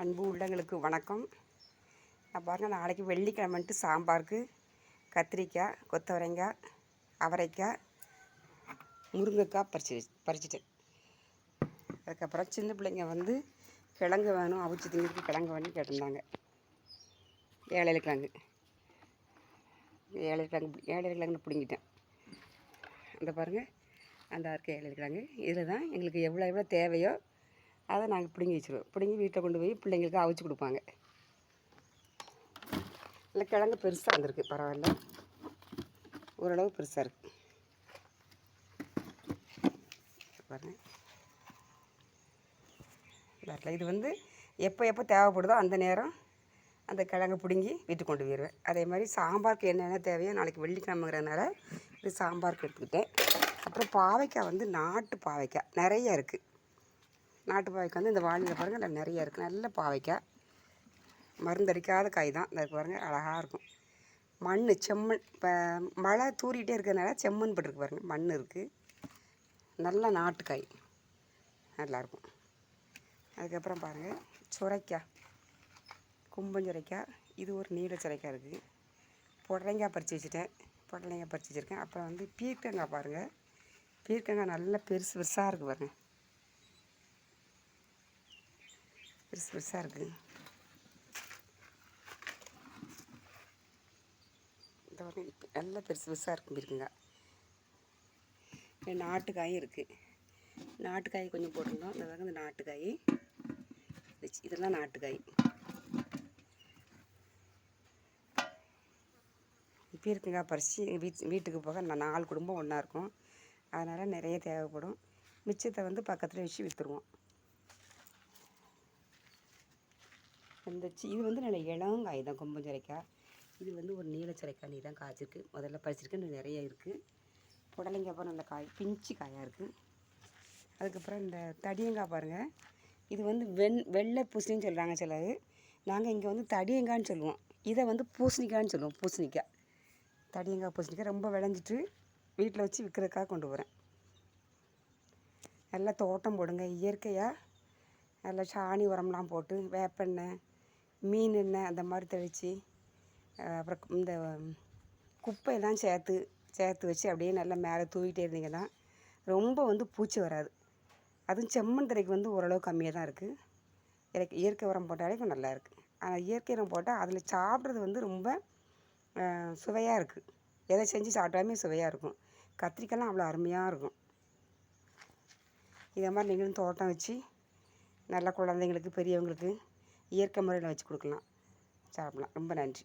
அன்பு உள்ளங்களுக்கு வணக்கம். நான் பாருங்கள், நாளைக்கு வெள்ளிக்கிழமைன்ட்டு சாம்பாருக்கு கத்திரிக்காய், கொத்தவரங்காய், அவரைக்காய், முருங்கைக்காய் பறிச்சிட்டேன். அதுக்கப்புறம் சின்ன பிள்ளைங்க வந்து கிழங்கு வேணும், அவிச்சி திங்கிறதுக்கு கிழங்கு வேணும்னு கேட்டிருந்தாங்க. ஏழையில கிழங்கு பிடுங்கிட்டேன். அந்த பாருங்கள், அந்த இருக்க ஏழையில கிழங்கு இதில் தான் எங்களுக்கு எவ்வளோ தேவையோ அதை நாங்கள் பிடுங்கி வச்சுருவோம். பிடுங்கி வீட்டில் கொண்டு போய் பிள்ளைங்களுக்கு அவிச்சு கொடுப்பாங்க. இல்லை, கிழங்கு பெருசாக வந்திருக்கு, பரவாயில்ல, ஓரளவு பெருசாக இருக்குது பாருங்கள். வரல, இது வந்து எப்போ தேவைப்படுதோ அந்த நேரம் அந்த கிழங்கு பிடுங்கி வீட்டுக்கு கொண்டு போயிடுவேன். அதே மாதிரி சாம்பாருக்கு என்னென்ன தேவையோ, நாளைக்கு வெள்ளிக்கிழமைங்கிறதுனால இது சாம்பாருக்கு எடுத்துக்கிட்டேன். அப்புறம் பாவைக்காய் வந்து நாட்டு பாவைக்காய் நிறைய இருக்குது. நாட்டு பாவைக்காய் வந்து இந்த வாளியில் பாருங்கள், அதில் நிறைய இருக்குது. நல்ல பாவைக்காய், மருந்தடிக்காத காய் தான். இந்த பாருங்கள், அழகாக இருக்கும். மண் செம்மண், இப்போ மழை தூரிகிட்டே இருக்கிறதுனால செம்மண் பட்டுருக்கு பாருங்கள், மண் இருக்குது. நல்ல நாட்டுக்காய், நல்லாயிருக்கும். அதுக்கப்புறம் பாருங்கள், சுரைக்காய், கும்பஞ்சுரைக்காய், இது ஒரு நீல சுரைக்காய் இருக்குது. புடலங்காய் பறித்து வச்சுருக்கேன். அப்புறம் வந்து பீர்க்கங்காய் பாருங்கள், பீர்க்கங்காய் நல்லா பெருசாக இருக்குது பாருங்கள், பெருசாக இருக்குது. இந்த வகை நல்லா பெருசாக இருக்கும் இருக்குங்க. நாட்டுக்காயும் இருக்குது. நாட்டுக்காய் கொஞ்சம் போட்டிருந்தோம். இந்த வகை இந்த நாட்டுக்காய், இதெல்லாம் நாட்டுக்காய். பீர்க்கங்காய் பறித்து வீட்டுக்கு போக 4 குடும்பம் ஒன்றா இருக்கும். அதனால் நிறைய தேவைப்படும். மிச்சத்தை வந்து பக்கத்தில் வச்சு விற்றுருவோம். இது வந்து நல்ல இளங்காய் தான், கொம்பஞ்சரைக்காய். இது வந்து ஒரு நீல சுரைக்காய், நீ தான் காய்ச்சிருக்கு. முதல்ல பறிச்சிருக்கு, இன்னும் நிறைய இருக்குது. புடலங்காய் அப்புறம் நல்ல காய், பிஞ்சு காயாக இருக்குது. அதுக்கப்புறம் இந்த தடியங்காய் பாருங்கள், இது வந்து வெள்ளை பூசணின்னு சொல்கிறாங்க சிலர். நாங்கள் இங்கே வந்து தடியங்கான்னு சொல்லுவோம். இதை வந்து பூசணிக்காய்ன்னு சொல்லுவோம். பூசணிக்காய், தடியங்காய், பூசணிக்காய் ரொம்ப விளைஞ்சிட்டு வீட்டில் வச்சு விற்கிறதுக்காக கொண்டு போகிறேன். நல்லா தோட்டம் போடுங்க, இயற்கையாக நல்லா சாணி உரம்லாம் போட்டு, வேப்பெண்ணெய், மீன் எண்ணெய் அந்த மாதிரி தெளித்து, அப்புறம் இந்த குப்பையெல்லாம் சேர்த்து வச்சு அப்படியே நல்லா மேலே தூவிட்டே இருந்தீங்கன்னா ரொம்ப வந்து பூச்சி வராது. அதுவும் செம்மண் தரைக்கு வந்து ஓரளவு கம்மியாக தான் இருக்குது. எனக்கு இயற்கை உரம் போட்டாலே கொஞ்சம் நல்லா இருக்குது. ஆனால் இயற்கை உரம் போட்டால் அதில் சாப்பிட்றது வந்து ரொம்ப சுவையாக இருக்குது. எதை செஞ்சு சாப்பிட்டாலுமே சுவையாக இருக்கும். கத்திரிக்காய்லாம் அவ்வளோ அருமையாக இருக்கும். இதே மாதிரி நீங்களும் தோட்டம் வச்சு நல்லா குழந்தைங்களுக்கு, பெரியவங்களுக்கு இயற்கை முறையில் வச்சு கொடுக்கலாம், சாப்பிட்லாம். ரொம்ப நன்றி.